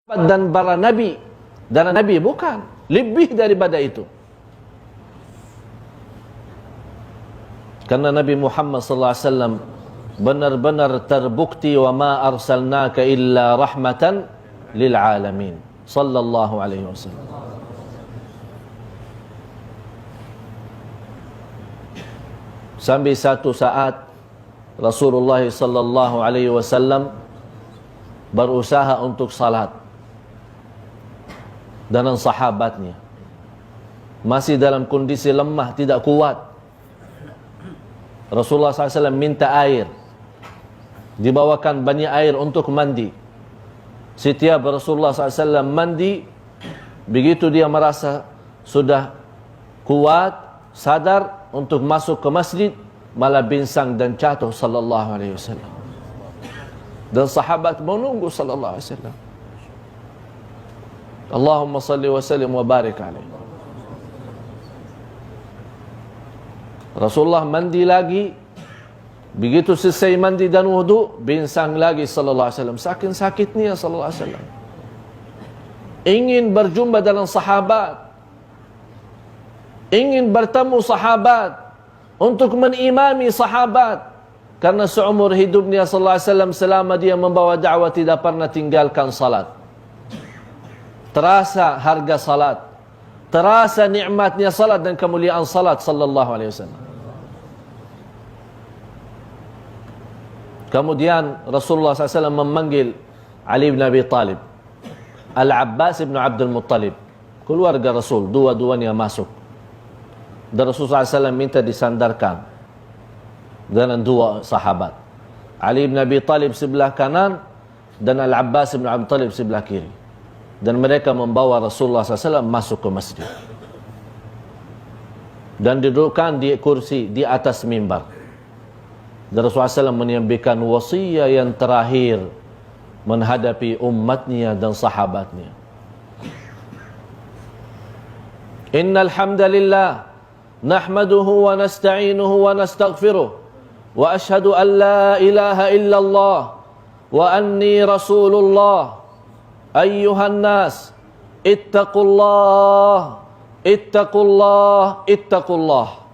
dan para nabi. Dan nabi bukan, lebih daripada itu. Karena Nabi Muhammad sallallahu alaihi wasallam benar-benar terbukti, wa ma arsalnaka illa rahmatan lil alamin sallallahu alaihi wasallam. Sampai satu saat Rasulullah sallallahu alaihi wasallam berusaha untuk salat dengan sahabatnya, masih dalam kondisi lemah, tidak kuat. Rasulullah SAW minta air, dibawakan banyak air untuk mandi. Setiap Rasulullah SAW mandi, begitu dia merasa sudah kuat, sadar untuk masuk ke masjid, malah binsang dan jatuh sallallahu alaihi wasallam. Dan sahabat menunggu sallallahu alaihi wasallam. Allahumma salli wa sallim wa barik alaihi. Rasulullah mandi lagi, begitu selesai mandi dan wudu, binsang lagi sallallahu alaihi wasallam. Saking sakitnya sallallahu alaihi wasallam. Ingin berjumpa dengan sahabat, ingin bertemu sahabat, untuk menimami sahabat, karena seumur hidupnya sallallahu alaihi wasallam selama dia membawa dakwah tidak pernah tinggalkan salat. Terasa harga salat, terasa nikmatnya salat dan kemuliaan salat sallallahu alaihi wasallam. Kemudian Rasulullah SAW memanggil Ali bin Abi Talib, Al-Abbas bin Abdul Muttalib, keluarga Rasul, dua-duanya masuk. Dan Rasulullah SAW minta disandarkan dengan dua sahabat, Ali bin Abi Talib sebelah kanan dan Al-Abbas bin Abdul Muttalib sebelah kiri. Dan mereka membawa Rasulullah SAW masuk ke masjid dan didudukkan di kursi di atas mimbar. Dan Rasulullah SAW menyampaikan wasiat yang terakhir menghadapi umatnya dan sahabatnya. Innal hamdalillah nahmaduhu wa nasta'inuhu wa nastaghfiruh wa ashhadu an la ilaha illallah wa anni rasulullah. Ayyuhan nas ittaqullah ittaqullah ittaqullah.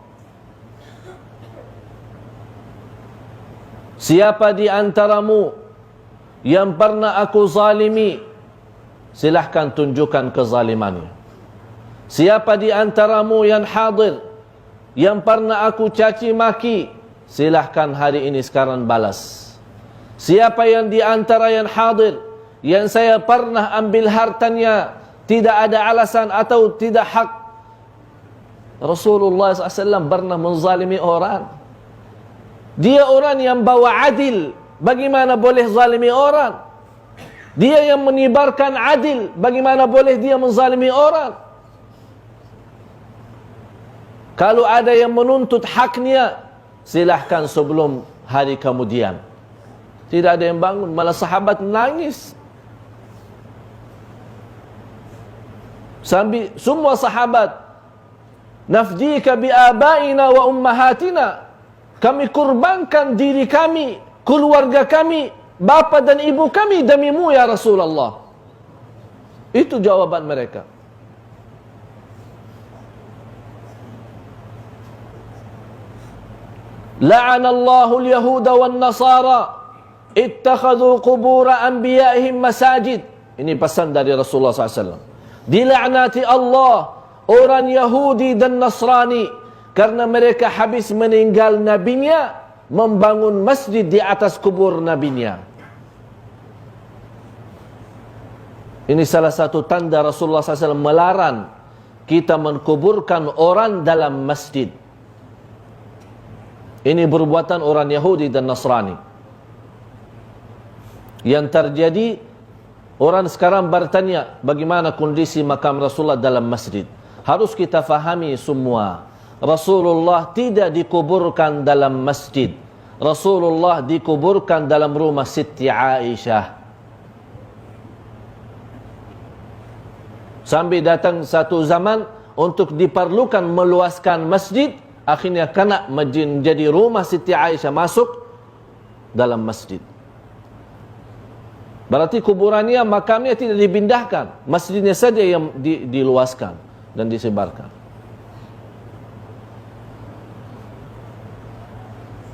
Siapa di antaramu yang pernah aku zalimi, silahkan tunjukkan kezalimannya. Siapa di antaramu yang hadir, yang pernah aku caci maki, silahkan hari ini sekarang balas. Siapa yang di antara yang hadir, yang saya pernah ambil hartanya, tidak ada alasan atau tidak hak. Rasulullah SAW pernah menzalimi orang. Dia orang yang bawa adil, bagaimana boleh zalimi orang? Dia yang menyebarkan adil, bagaimana boleh dia menzalimi orang? Kalau ada yang menuntut haknya, silahkan sebelum hari kemudian. Tidak ada yang bangun, malah sahabat nangis. Sambil semua sahabat, nafdika bi abaina wa ummahatina, kami kurbankan diri kami, keluarga kami, bapa dan ibu kami demi-Mu ya Rasulullah. Itu jawaban mereka. La'anallahu al-yahuda wan nasara ittakhadhu qubur anbiya'ihim masajid. Ini pesan dari Rasulullah SAW. Dilaknati Allah orang Yahudi dan Nasrani karena mereka habis meninggal nabinya, membangun masjid di atas kubur nabinya. Ini salah satu tanda Rasulullah SAW melarang kita menkuburkan orang dalam masjid. Ini perbuatan orang Yahudi dan Nasrani. Yang terjadi, orang sekarang bertanya bagaimana kondisi makam Rasulullah dalam masjid. Harus kita fahami semua, Rasulullah tidak dikuburkan dalam masjid. Rasulullah dikuburkan dalam rumah Siti Aisyah. Sampai datang satu zaman untuk diperlukan meluaskan masjid, akhirnya kena menjadi rumah Siti Aisyah masuk dalam masjid. Berarti kuburannya, makamnya tidak dipindahkan, masjidnya saja yang diluaskan dan disebarkan.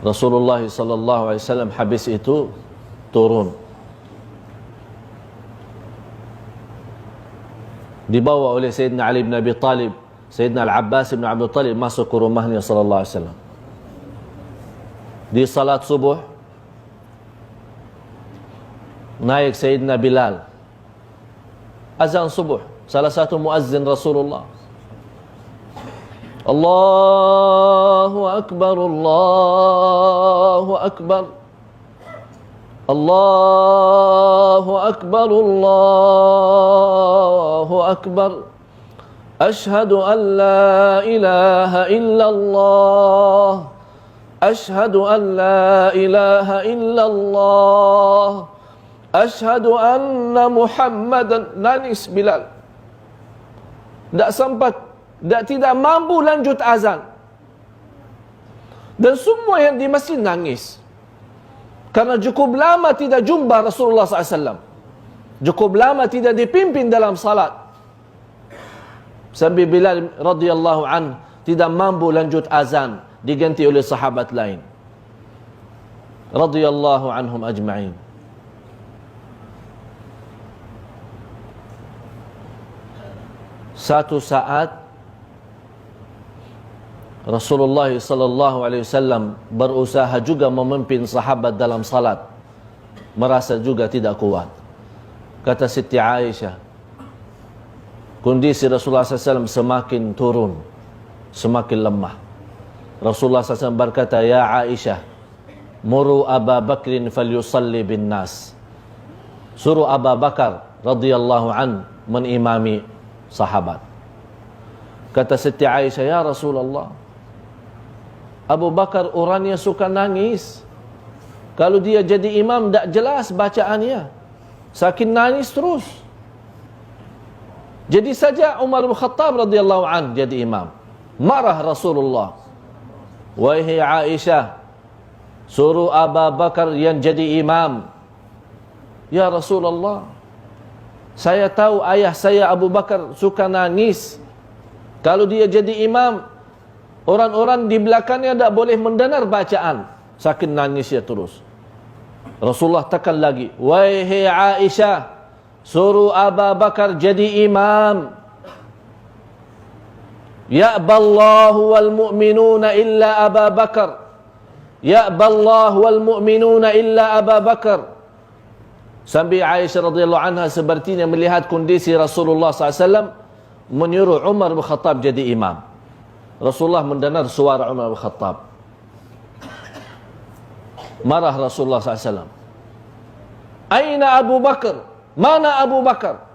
Rasulullah sallallahu alaihi wasallam habis itu turun, dibawa oleh Sayyidina Ali bin Abi Talib. Sayyidina Al-Abbas bin Abdul Talib masuk ke rumahnya sallallahu alaihi wasallam. Di salat subuh, naik Sayyidina Bilal, azan subuh, salah satu muazzin Rasulullah. Allahu Akbar, Allahu Akbar, Allahu Akbar, Allahu Akbar. Ashhadu an la ilaha illallah, Ashhadu an la ilaha illallah, Ashhadu anna Muhammadan. Nangis Bilal. Tidak mampu lanjut azan. Dan semua yang di masjid nangis. Karena cukup lama tidak jumpa Rasulullah SAW. Cukup lama tidak dipimpin dalam salat. Sampai Bilal radhiyallahu an tidak mampu lanjut azan, diganti oleh sahabat lain. Radhiyallahu anhum ajma'in. Satu saat Rasulullah sallallahu alaihi wasallam berusaha juga memimpin sahabat dalam salat, merasa juga tidak kuat. Kata Siti Aisyah, kondisi Rasulullah SAW semakin turun, semakin lemah. Rasulullah SAW berkata, Ya Aisyah, muru Abu Bakrin falyusalli bin nas. Suruh Abu Bakar radhiyallahu an menimami sahabat. Kata Siti Aisyah, Ya Rasulullah, Abu Bakar orangnya suka nangis. Kalau dia jadi imam, tak jelas bacaannya. Saking nangis terus. Jadi saja Umar bin Khattab radhiyallahu an jadi imam. Marah Rasulullah. Wahai Aisyah, suruh Abu Bakar yang jadi imam. Ya Rasulullah, saya tahu ayah saya Abu Bakar suka nangis. Kalau dia jadi imam, orang-orang di belakangnya tak boleh mendengar bacaan. Saking nangisnya terus. Rasulullah tekan lagi. Wahai Aisyah, suruh Abu Bakar jadi imam. Ya'ballahu wal mu'minuna illa Abu Bakar. Ya'ballahu wal mu'minuna illa Abu Bakar. Sampai Aisyah radhiyallahu anha sepertinya melihat kondisi Rasulullah SAW, menyuruh Umar bin Khattab jadi imam. Rasulullah mendengar suara Umar bin Khattab. Marah Rasulullah SAW. Aina Abu Bakar? Mana Abu Bakar?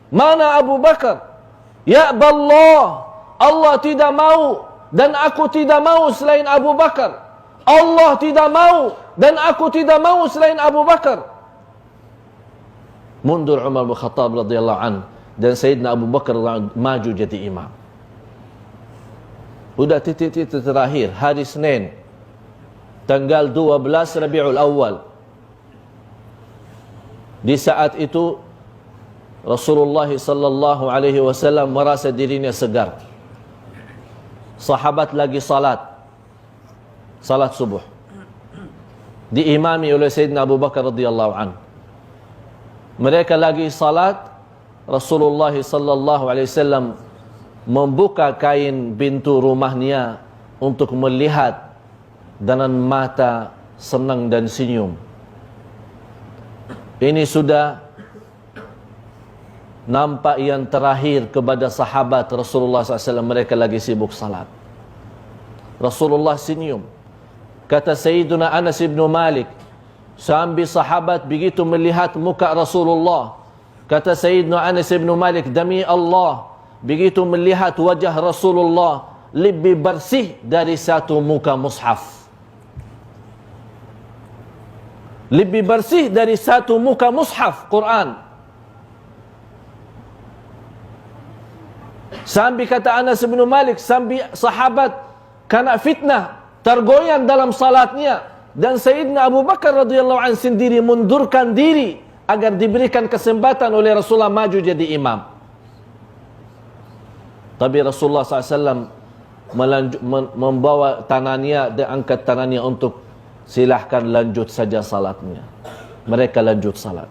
Mana Abu Bakar? Ya Allah, Allah tidak mau dan aku tidak mau selain Abu Bakar. Allah tidak mau dan aku tidak mau selain Abu Bakar. Mundur Umar bin Khattab radhiyallahu an, dan Sayyidina Abu Bakar maju jadi imam. Sudah titik-titik terakhir, hari Senin, tanggal 12 Rabiul Awal. Di saat itu Rasulullah sallallahu alaihi wasallam merasa dirinya segar. Sahabat lagi salat subuh, diimami oleh Sayyidina Abu Bakar radhiyallahu an. Mereka lagi salat, Rasulullah sallallahu alaihi wasallam membuka kain pintu rumahnya untuk melihat dengan mata senang dan senyum. Ini sudah nampak yang terakhir kepada sahabat Rasulullah SAW. Mereka lagi sibuk salat. Rasulullah senyum. Kata Sayyiduna Anas bin Malik, sambil sahabat begitu melihat muka Rasulullah, kata Sayyiduna Anas bin Malik, demi Allah, begitu melihat wajah Rasulullah lebih bersih dari satu muka mushaf. Lebih bersih dari satu muka mushaf Quran. Sambil kata Anas bin Malik, sambil sahabat kena fitnah, tergoyang dalam salatnya, dan Sayyidina Abu Bakar radhiyallahu anhu sendiri mundurkan diri agar diberikan kesempatan oleh Rasulullah maju jadi imam. Tapi Rasulullah SAW membawa tangannya dan angkat tangannya untuk silahkan lanjut saja salatnya. Mereka lanjut salat.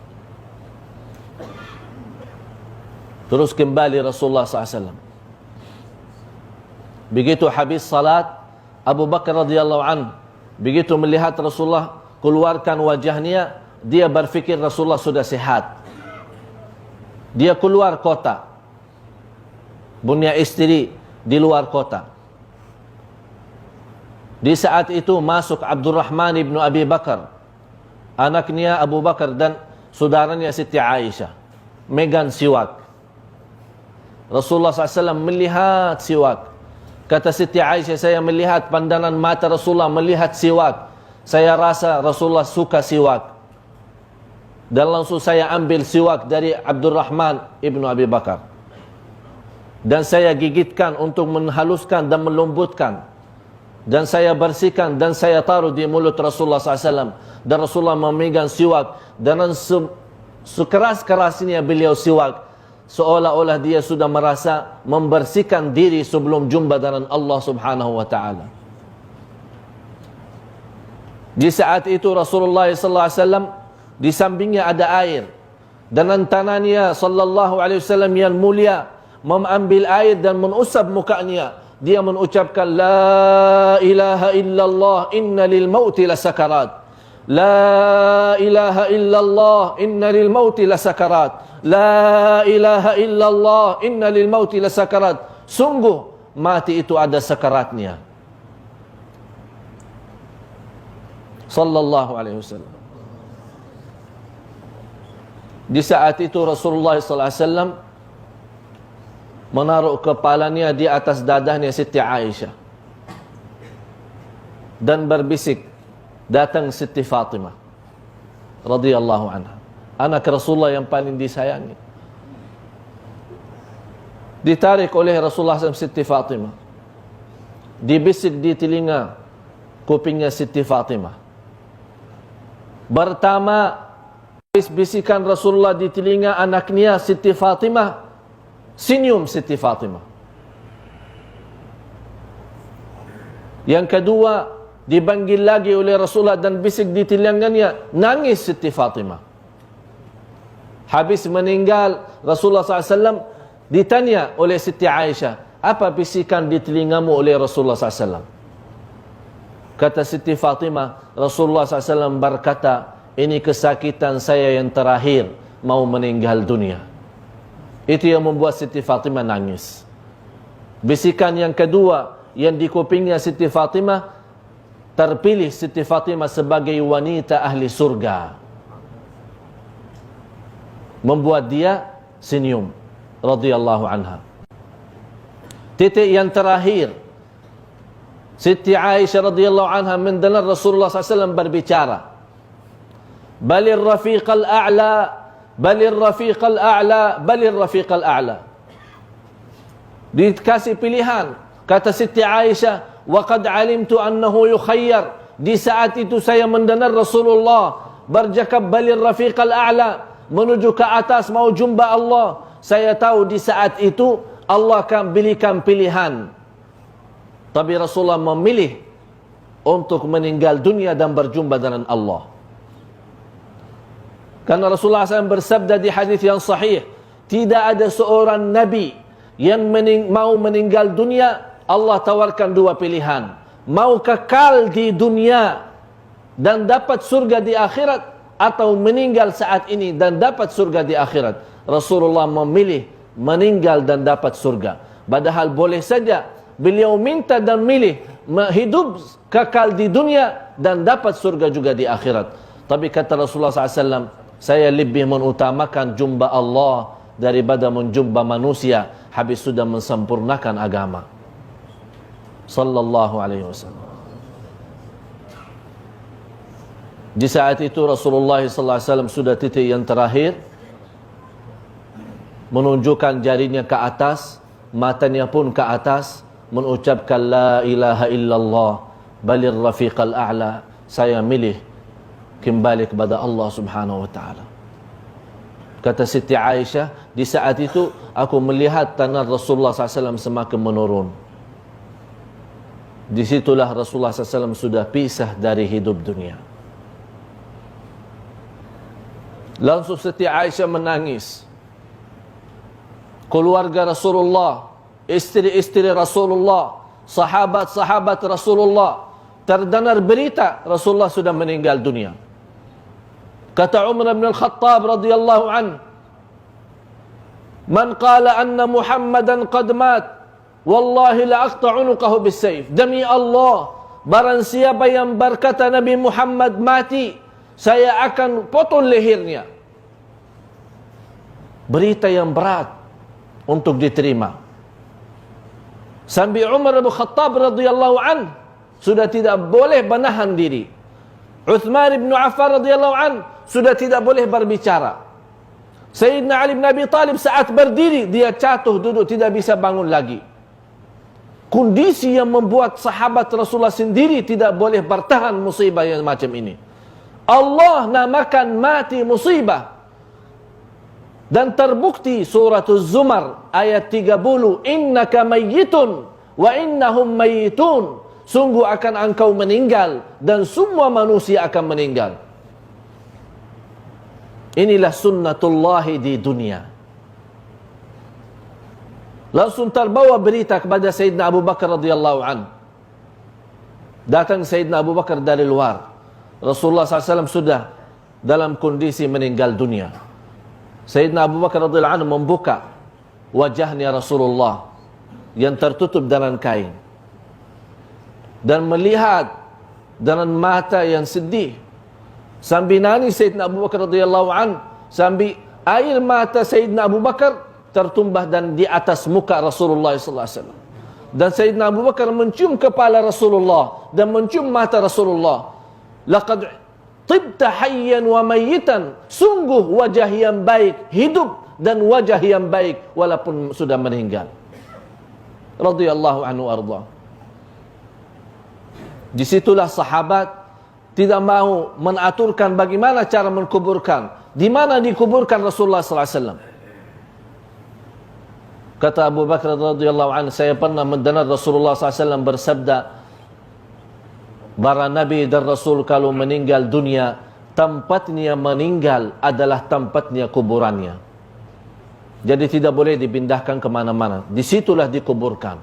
Terus kembali Rasulullah SAW. Begitu habis salat, Abu Bakar radhiyallahu anhu begitu melihat Rasulullah keluarkan wajahnya, dia berfikir Rasulullah sudah sehat. Dia keluar kota, punya istri di luar kota. Di saat itu masuk Abdurrahman ibnu Abi Bakar, anaknya Abu Bakar dan saudaranya Siti Aisyah, megang siwak. Rasulullah SAW melihat siwak. Kata Siti Aisyah, saya melihat pandangan mata Rasulullah melihat siwak. Saya rasa Rasulullah suka siwak. Dan langsung saya ambil siwak dari Abdurrahman ibnu Abi Bakar. Dan saya gigitkan untuk menghaluskan dan melembutkan. Dan saya bersihkan dan saya taruh di mulut Rasulullah SAW. Dan Rasulullah memegang siwak. Dan sekeras-kerasnya beliau siwak, seolah-olah dia sudah merasa membersihkan diri sebelum jumpa dengan Allah Subhanahu wa taala. Di saat itu Rasulullah sallallahu alaihi wasallam di sampingnya ada air, dan tangannya sallallahu alaihi wasallam yang mulia mengambil air dan menusap mukanya. Dia mengucapkan la ilaha illallah inna lil mauti lasakarat. La ilaha illallah inna lil mauti lasakarat. La ilaha illallah inna lil mauti lasakarat. Sungguh mati itu ada sakaratnya. Sallallahu alaihi wasallam. Di saat itu Rasulullah sallallahu alaihi wasallam menaruh kepalanya di atas dadahnya Siti Aisyah dan berbisik, datang Siti Fatimah radhiyallahu anha, anak Rasulullah yang paling disayangi. Ditarik oleh Rasulullah SAW Siti Fatimah, dibisik di telinga kupingnya Siti Fatimah. Pertama bisikan Rasulullah di telinga anaknya Siti Fatimah, senyum Siti Fatimah. Yang kedua dipanggil lagi oleh Rasulullah dan bisik di telinganya, nangis Siti Fatimah. Habis meninggal Rasulullah SAW, ditanya oleh Siti Aisyah, apa bisikan di telingamu oleh Rasulullah SAW? Kata Siti Fatimah, Rasulullah SAW berkata, ini kesakitan saya yang terakhir, mau meninggal dunia. Itu yang membuat Siti Fatimah nangis. Bisikan yang kedua yang di kupingnya Siti Fatimah, terpilih Siti Fatimah sebagai wanita ahli surga, membuat dia senyum radhiyallahu anha. Titik yang terakhir, Siti Aisyah radhiyallahu anha mendengar Rasulullah SAW berbicara, balir rafiqal a'la, balir rafiqal a'la, balir rafiqal a'la. Dikasih pilihan, kata Siti Aisyah, waqad alimtu annahu yukhayyar. Di saat itu saya mendengar Rasulullah bercakap balir rafiqal a'la, menuju ke atas mau jumpa Allah. Saya tahu di saat itu Allah akan berikan pilihan. Tapi Rasulullah memilih untuk meninggal dunia dan berjumpa dengan Allah. Karena Rasulullah SAW bersabda di hadis yang sahih, tidak ada seorang Nabi yang mau meninggal dunia, Allah tawarkan dua pilihan. Mau kekal di dunia dan dapat surga di akhirat, atau meninggal saat ini dan dapat surga di akhirat. Rasulullah memilih meninggal dan dapat surga. Padahal boleh saja beliau minta dan milih hidup kekal di dunia dan dapat surga juga di akhirat. Tapi kata Rasulullah SAW, saya lebih mengutamakan jumpa Allah daripada menjumpa manusia habis sudah mensempurnakan agama. Sallallahu alaihi wasallam. Di saat itu Rasulullah sallallahu alaihi wasallam sudah titik yang terakhir, menunjukkan jarinya ke atas, matanya pun ke atas, mengucapkan la ilaha illallah balir rafiqal a'la. Saya milih kembali kepada Allah Subhanahu wa taala. Kata Siti Aisyah, di saat itu aku melihat tangan Rasulullah SAW semakin menurun. Disitulah Rasulullah SAW sudah pisah dari hidup dunia. Langsung Siti Aisyah menangis. Keluarga Rasulullah, istri-istri Rasulullah, sahabat-sahabat Rasulullah, terdengar berita Rasulullah sudah meninggal dunia. Kata Umar bin Al-Khattab radhiyallahu an, "Man qala anna Muhammadan qad mat, wallahi la aqta'u unuqahu bis-sayf." Demi Allah, barang siapa yang berkata Nabi Muhammad mati, saya akan potong lehernya. Berita yang berat untuk diterima. Sampai Umar bin Khattab radhiyallahu an sudah tidak boleh menahan diri. Uthman bin Affan radhiyallahu an sudah tidak boleh berbicara. Sayyidina Ali bin Abi Talib saat berdiri dia jatuh duduk tidak bisa bangun lagi. Kondisi yang membuat sahabat Rasulullah sendiri tidak boleh bertahan musibah yang macam ini. Allah namakan mati musibah. Dan terbukti surah Az-Zumar ayat 30, "Innaka mayyitun wa innahum mayyitun." Sungguh akan engkau meninggal dan semua manusia akan meninggal. Inilah sunnatullahi di dunia. Langsung terbawa berita kepada Sayyidina Abu Bakar radhiyallahu an. Datang Sayyidina Abu Bakar dari luar. Rasulullah SAW sudah dalam kondisi meninggal dunia. Sayyidina Abu Bakar radhiyallahu an membuka wajahnya Rasulullah yang tertutup dengan kain dan melihat dengan mata yang sedih. Sambil nangis Sayyidina Abu Bakar radhiyallahu an, sambil air mata Sayyidina Abu Bakar tertumbah dan di atas muka Rasulullah sallallahu alaihi wasallam. Dan Sayyidina Abu Bakar mencium kepala Rasulullah dan mencium mata Rasulullah. Laqad tibta hayyan wa mayyitan. Sungguh wajah yang baik hidup dan wajah yang baik walaupun sudah meninggal. Radhiyallahu anhu arda. Disitulah sahabat tidak mau menaturkan bagaimana cara menkuburkan, di mana dikuburkan Rasulullah sallallahu alaihi wasallam. Kata Abu Bakar radhiyallahu anhu, saya pernah mendengar Rasulullah sallallahu alaihi wasallam bersabda, para nabi dan rasul kalau meninggal dunia, tempatnya meninggal adalah tempatnya kuburannya. Jadi tidak boleh dipindahkan ke mana-mana. Disitulah dikuburkan.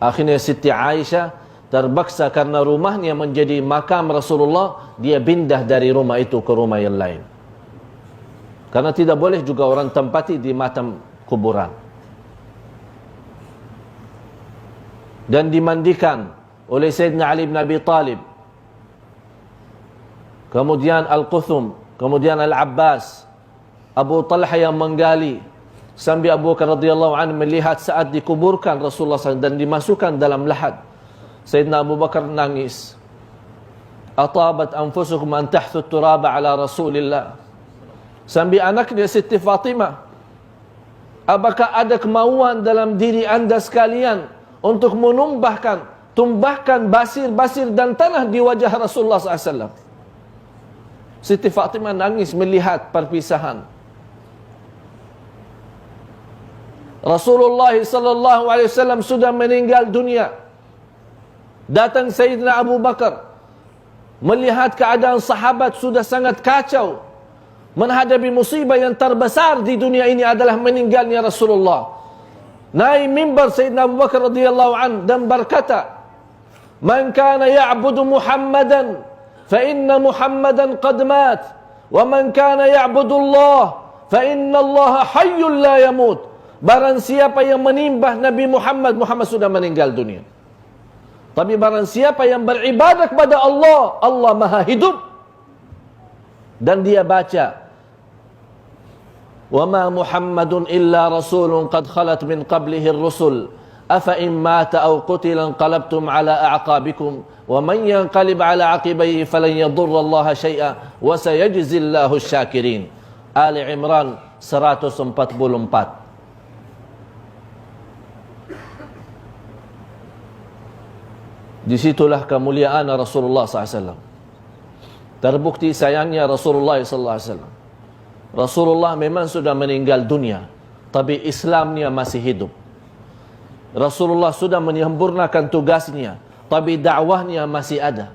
Akhirnya Siti Aisyah terpaksa karena rumahnya menjadi makam Rasulullah, dia pindah dari rumah itu ke rumah yang lain. Karena tidak boleh juga orang tempati di makam kuburan. Dan dimandikan oleh Sayyidina Ali bin Abi Talib, kemudian Al-Quthum, kemudian Al-Abbas, Abu Talha yang menggali, sambil Abu Bakar radhiyallahu anhu melihat saat dikuburkan Rasulullah SAW dan dimasukkan dalam lahat. Sayyidina Abu Bakar nangis. Atabat anfusukum an tahthu turaba ala Rasulillah. Sambil anaknya Siti Fatimah, apakah ada kemauan dalam diri anda sekalian untuk tumbahkan basir-basir dan tanah di wajah Rasulullah SAW? Siti Fatimah nangis melihat perpisahan. Rasulullah SAW sudah meninggal dunia. Datang Sayyidina Abu Bakar melihat keadaan sahabat sudah sangat kacau, menghadapi musibah yang terbesar di dunia ini adalah meninggalnya Rasulullah. Naik mimbar Sayyidina Abu Bakar radhiyallahu an dan berkata, "Man kana ya'budu Muhammadan fa inna Muhammadan qad mat, wa man kana ya'budu Allah fa inna Allah hayyun la yamut." Barang siapa yang menyembah Nabi Muhammad, Muhammad sudah meninggal dunia. Tapi barang siapa yang beribadah kepada Allah, Allah Maha hidup. Dan dia baca, "Wa ma Muhammadun illa rasulun qad khalat min qablihi ar-rusul, afa in mata aw qutila inqalabtum ala a'qabikum, wa man yanqalib ala aqibayhi falan yadurra Allah syai'a, wa sayajzi Allahu asy-syakirin." Ali Imran 144. Disitulah kemuliaan Rasulullah SAW. Terbukti sayangnya Rasulullah SAW. Rasulullah memang sudah meninggal dunia, tapi Islamnya masih hidup. Rasulullah sudah menyempurnakan tugasnya, tapi dakwahnya masih ada.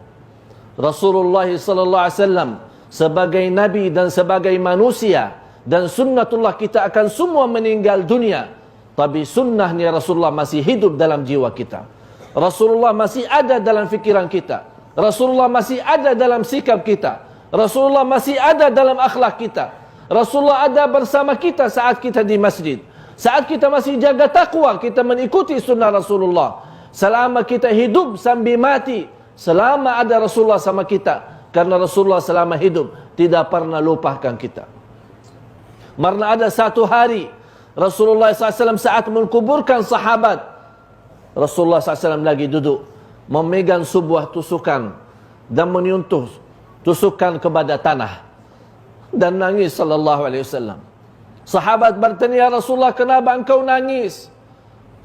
Rasulullah sallallahu alaihi wasallam sebagai nabi dan sebagai manusia, dan sunnatullah kita akan semua meninggal dunia, tapi sunnahnya Rasulullah masih hidup dalam jiwa kita. Rasulullah masih ada dalam fikiran kita. Rasulullah masih ada dalam sikap kita. Rasulullah masih ada dalam akhlak kita. Rasulullah ada bersama kita saat kita di masjid. Saat kita masih jaga takwa, kita mengikuti sunnah Rasulullah. Selama kita hidup sampai mati, selama ada Rasulullah sama kita. Karena Rasulullah selama hidup tidak pernah lupakan kita. Karena ada satu hari Rasulullah SAW saat menkuburkan sahabat, Rasulullah SAW lagi duduk memegang sebuah tusukan dan menyentuh tusukan kepada tanah dan nangis sallallahu alaihi wasallam. Sahabat bertanya, "Ya Rasulullah, kenapa engkau nangis?"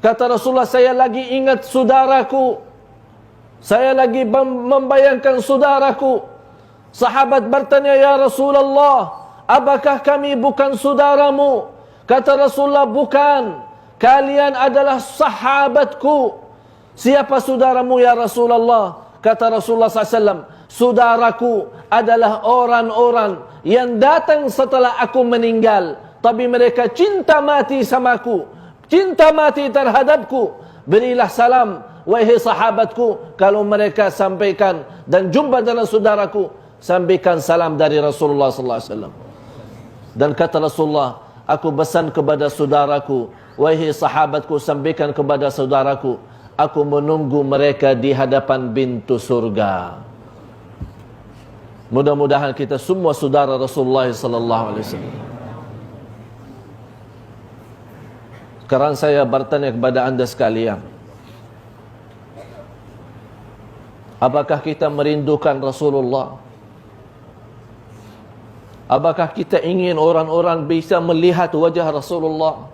Kata Rasulullah, "Saya lagi ingat saudaraku. Saya lagi membayangkan saudaraku." Sahabat bertanya, "Ya Rasulullah, apakah kami bukan saudaramu?" Kata Rasulullah, "Bukan. Kalian adalah sahabatku." "Siapa saudaramu ya Rasulullah?" Kata Rasulullah SAW, "Saudaraku adalah orang-orang yang datang setelah aku meninggal, tapi mereka cinta mati sama aku, cinta mati terhadapku. Berilah salam, wahai sahabatku, kalau mereka sampaikan dan jumpa dengan saudaraku, sampaikan salam dari Rasulullah SAW." Dan kata Rasulullah, "Aku pesan kepada saudaraku, wahai sahabatku, sampaikan kepada saudaraku, aku menunggu mereka di hadapan pintu surga." Mudah-mudahan kita semua saudara Rasulullah sallallahu alaihi wasallam. Sekarang saya bertanya kepada anda sekalian, apakah kita merindukan Rasulullah? Apakah kita ingin orang-orang bisa melihat wajah Rasulullah?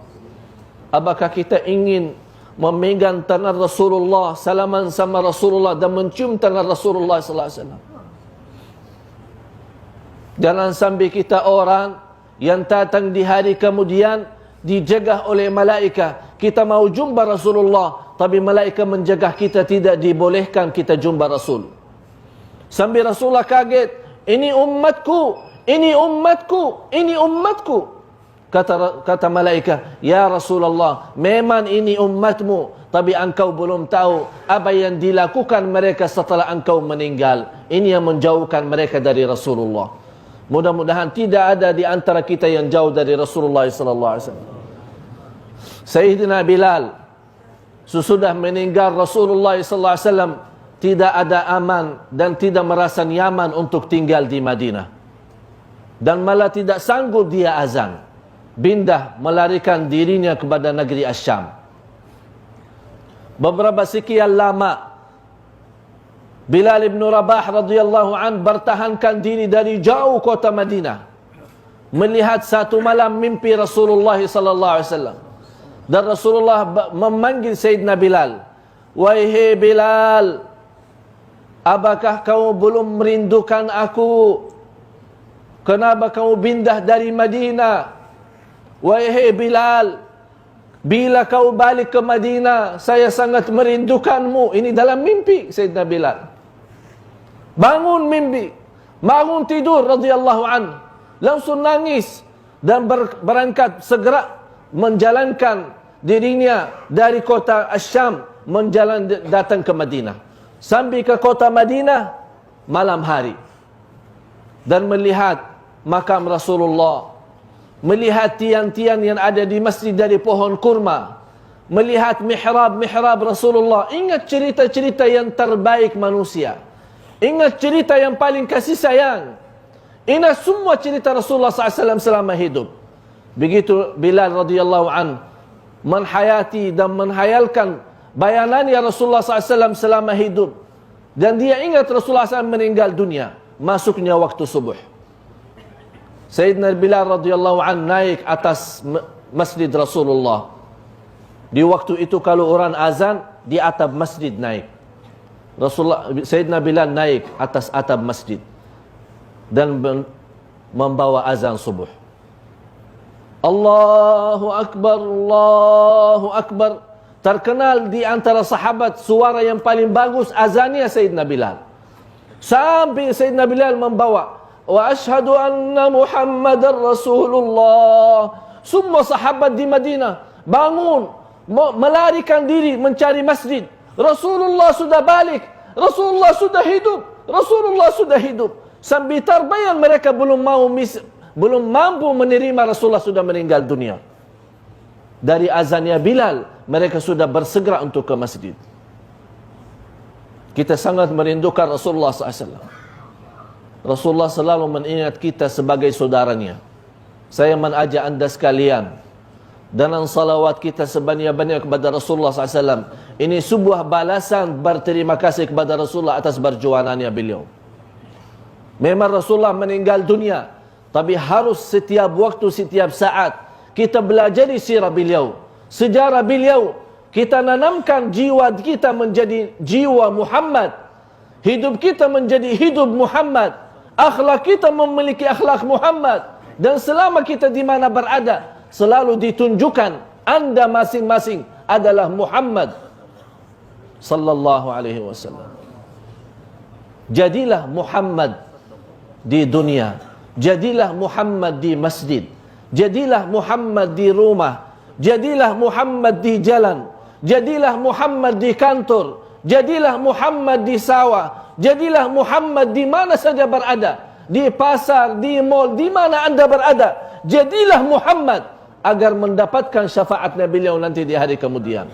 Apakah kita ingin memegang tangan Rasulullah, salaman sama Rasulullah dan mencium tangan Rasulullah sallallahu alaihi wasallam? Jangan sampai kita orang yang datang di hari kemudian dijegah oleh malaikat. Kita mau jumpa Rasulullah, tapi malaikat menjegah kita, tidak dibolehkan kita jumpa Rasul. Sampai Rasulullah kaget, "Ini umatku, ini umatku, ini umatku." Kata malaikat, "Ya Rasulullah, memang ini umatmu, tapi engkau belum tahu apa yang dilakukan mereka setelah engkau meninggal. Ini yang menjauhkan mereka dari Rasulullah." Mudah-mudahan tidak ada di antara kita yang jauh dari Rasulullah sallallahu alaihi wasallam. Sayyidina Bilal sesudah meninggal Rasulullah sallallahu alaihi wasallam tidak ada aman dan tidak merasa nyaman untuk tinggal di Madinah. Dan malah tidak sanggup dia azan. Pindah melarikan dirinya kepada negeri Asyam. Beberapa sekian lama Bilal ibn Rabah radhiyallahu an bertahankan diri dari jauh kota Madinah, melihat satu malam mimpi Rasulullah sallallahu alaihi wasallam. Dan Rasulullah memanggil Sayyidina Bilal, "Wahai Bilal, apakah kamu belum merindukan aku? Kenapa kamu pindah dari Madinah? Wahai Bilal, bila kau balik ke Madinah, saya sangat merindukanmu." Ini dalam mimpi Sayyidina Bilal. Bangun mimpi, bangun tidur radhiyallahu an, langsung nangis dan berangkat segera menjalankan dirinya dari kota Asyam datang ke Madinah. Sampai ke kota Madinah malam hari dan melihat makam Rasulullah, melihat tiang-tiang yang ada di masjid dari pohon kurma, melihat mihrab Rasulullah. Ingat cerita-cerita yang terbaik manusia, ingat cerita yang paling kasih sayang, ingat semua cerita Rasulullah SAW selama hidup. Begitu Bilal radhiyallahu an menghayati dan menghayalkan bayanannya Rasulullah SAW selama hidup, dan dia ingat Rasulullah SAW meninggal dunia. Masuknya waktu subuh, Sayyidina Bilal radhiyallahu an naik atas masjid Rasulullah. Di waktu itu kalau orang azan di atap masjid naik, Sayyidina Bilal naik atas atap masjid dan membawa azan subuh. Allahu Akbar, Allahu Akbar. Terkenal di antara sahabat suara yang paling bagus azannya Sayyidina Bilal. Sampai Sayyidina Bilal membawa wa asyhadu anna Muhammadar Rasulullah. Semua sahabat di Madinah bangun, melarikan diri mencari masjid. Rasulullah sudah balik, Rasulullah sudah hidup, Rasulullah sudah hidup. Sambil terbayang mereka belum mampu menerima Rasulullah sudah meninggal dunia. Dari azannya Bilal, mereka sudah bersegera untuk ke masjid. Kita sangat merindukan Rasulullah SAW. Rasulullah selalu mengingat kita sebagai saudaranya. Saya mengajak anda sekalian, dengan salawat kita sebanyak-banyak kepada Rasulullah SAW. Ini sebuah balasan berterima kasih kepada Rasulullah atas perjuangannya beliau. Memang Rasulullah meninggal dunia, tapi harus setiap waktu, setiap saat kita belajar sirah beliau, sejarah beliau. Kita nanamkan jiwa kita menjadi jiwa Muhammad, hidup kita menjadi hidup Muhammad, akhlak kita memiliki akhlak Muhammad. Dan selama kita di mana berada, selalu ditunjukkan anda masing-masing adalah Muhammad sallallahu alaihi wasallam. Jadilah Muhammad di dunia, jadilah Muhammad di masjid, jadilah Muhammad di rumah, jadilah Muhammad di jalan, jadilah Muhammad di kantor, jadilah Muhammad di sawah, jadilah Muhammad di mana saja berada, di pasar, di mall, di mana anda berada. Jadilah Muhammad agar mendapatkan syafaatnya beliau nanti di hari kemudian.